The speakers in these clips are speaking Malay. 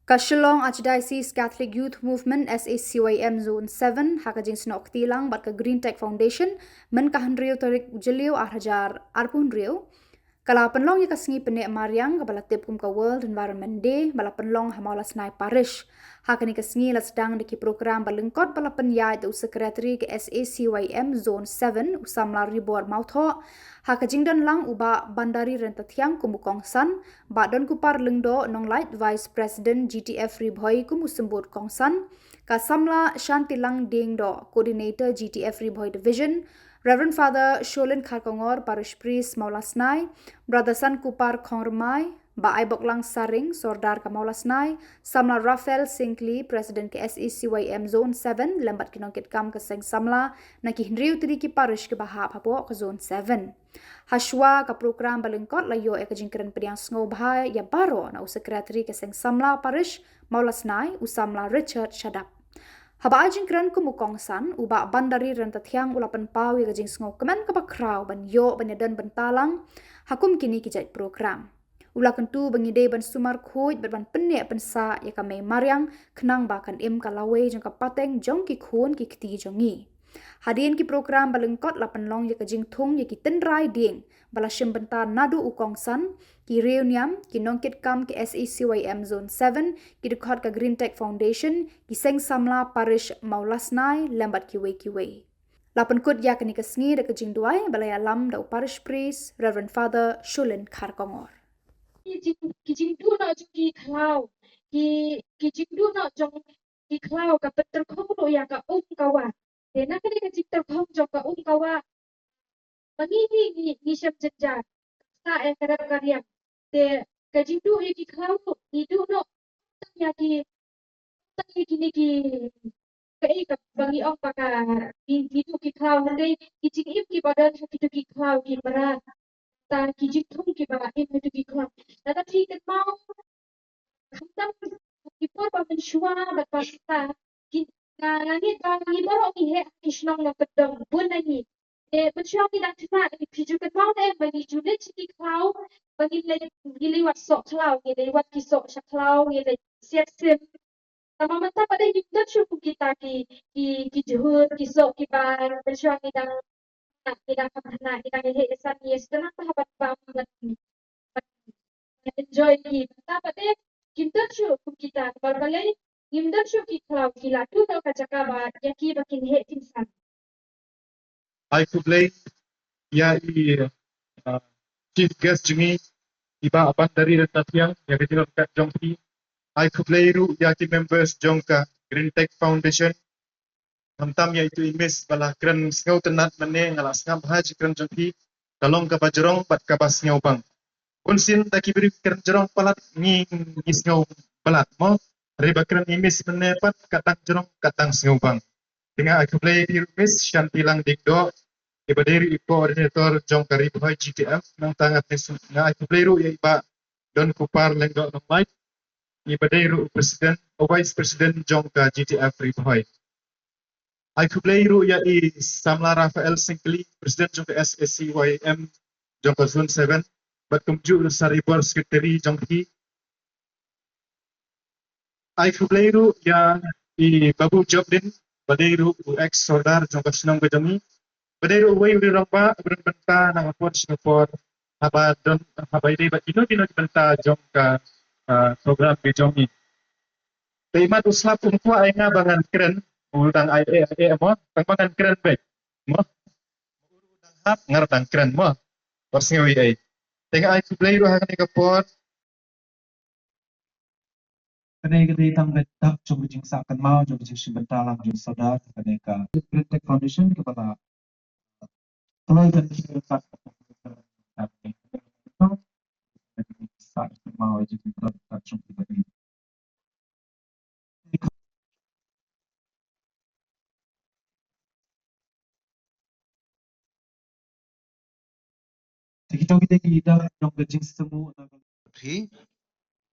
Kashlong Archdiocese Catholic Youth Movement SACYM Zone 7 hakajing snok tilang bat ka Green Tech Foundation men kahanriu tarik jeliu arhajar arpun riu kala penlong ya kasngi pene Mariang kabala tip kum ka World Environment Day bala penlong hamala snai parish hakani kasngi la sedang diki program balengkot bala penyai tu sekretari ke SACYM Zone 7 usamla ribor mautho hakajing dan lang uba bandari rentatiang kumukong san ba don kupar lengdo nong light Vice President GTF Ribhoi kumusembut kongsan ka samla shantilang ding do Coordinator GTF Ribhoi Division Reverend Father Sholin Kharkongor Parish Priest Maulasnai, Brother San Kupar Khongramai, Ba Aiboklang Saring Sordar ka Maulasnai, Samla Raphael Sinkli President ke SECYM Zone 7 lembat kinongkit kam ke Seng Samla na kihinriu tidiki parish ke Bahap Hapo ke Zone 7. Hashwa ka program balengkot layo e kajingkeren pediang sngo bahai ya baro na usekretari ke Seng Samla Parish Maulasnai usamla Richard Shadap. Haba ajing kran kumukong san uba bandari rentathiang ulapan pawi gajing sngo kemen kapakraw ban yo banyadan bentalang hakum kini kijat program. Ula kentu bangide ban sumar khuj ban penne pensa ya kamei mariang kenang bakan im kalawe jong kapateng jong ki khun ki kti jongi. Hadien ki program balengkot lapan long ya kajing thung ya ki tenrai ding bala shim bentar nadu ukong san ki reuniam ki nongkit kam ki SECYM Zone 7 ki dekat ka Green Tech Foundation ki Seng Samla Parish Maulasnai lembat ki we. Lapan kut ya kani kesngi de kajing duai balai alam da Parish Priest Reverend Father Sholin Kharkongor. Kijing du na jong ki klau kijing du na jong ki klau ka peter khong lo ya ka kawa de na kani ka jing ter khong jong ka kawa mani ni shap jajja sa e kadar karya de ka jing du ya ki klau ni du no ya ki ni ki kai ka bangi ong paka ni du ki klau de kijing im ki badan ki klau ki bara ta kijing thong ki bara im ki klau ta thi kan mau Hamtam ipor pa menshua bat pasta ki langit bangi baro ki he kishnong na kedong bun na ni menshua ki dak tna ki piju kat mau na bagi julit ki klau bagi le gili wat sok klau ki le wat ki sok sha klau ki le siat sim tama mata pada yuk chu kita ki juhur ki sok ki bar menshua ki dak kamana ki dak he esan yes tenang pa habat pam enjoy ki ta pada kita chu kita balbalai kita chu ki klau ki la tu tau kacaka ba ya ki bakin he tinsan I could play ya chief guest jimi iba apat dari Tatiang ya kecil kat jongki I could play ru ya ki members jongka Green Tech Foundation hamtam ya itu imis bala keren sengau tenat mene ngalas ngam haji keren jongki kalong ka bajrong pat ka bas ngau bang kunsin taki beri keren jerong palat ni sengau palat mo riba keren imis mene pat katang jerong katang sengau bang dengan I could play imis shantilang dikdo ibadiri koordinator jong kari buhay GTF nang tangat na ikuplero ya iba don kupar lenggo ng light ibadiri president o vice president jong ka GTF buhay ikuplero ya i Samla Raphael Sinkli president jong ka SSCYM jong ka zone 7 bat kumju sa ribor secretary jong ki ikuplero ya i Babu Jobdin badero ex sordar jong ka sinong gajami Badai uway uri ramba berbenta nang apot Singapore haba don haba ide ba ino benta jong ka program ke jong ni. Tema uslap kumku ay nga bangan keren udang ay mo bangan keren baik mo udang hap ngartang keren mo persingawi ay. Tengah ay play ro hakan ikapot. Kadai tang betak coba jing sakan mau coba jing sebentar lang jing saudara kadai ka Green Tech Foundation kepada kalau dan saat mau jadi betak coba bagi kita coba jing semua Phi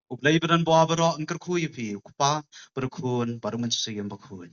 ublai beran bawa bero angker kui phi kupa berkun baru mencegah berkun.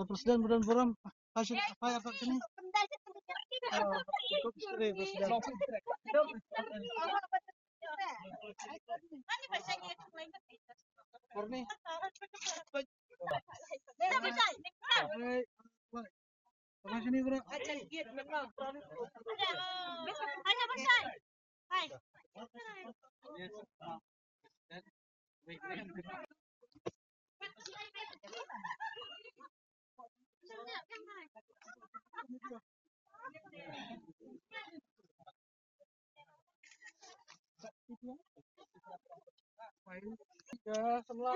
Presiden bulan buram hasil apa ya Pak sini? Presiden. Murni. Apa sini bro? Ya, semua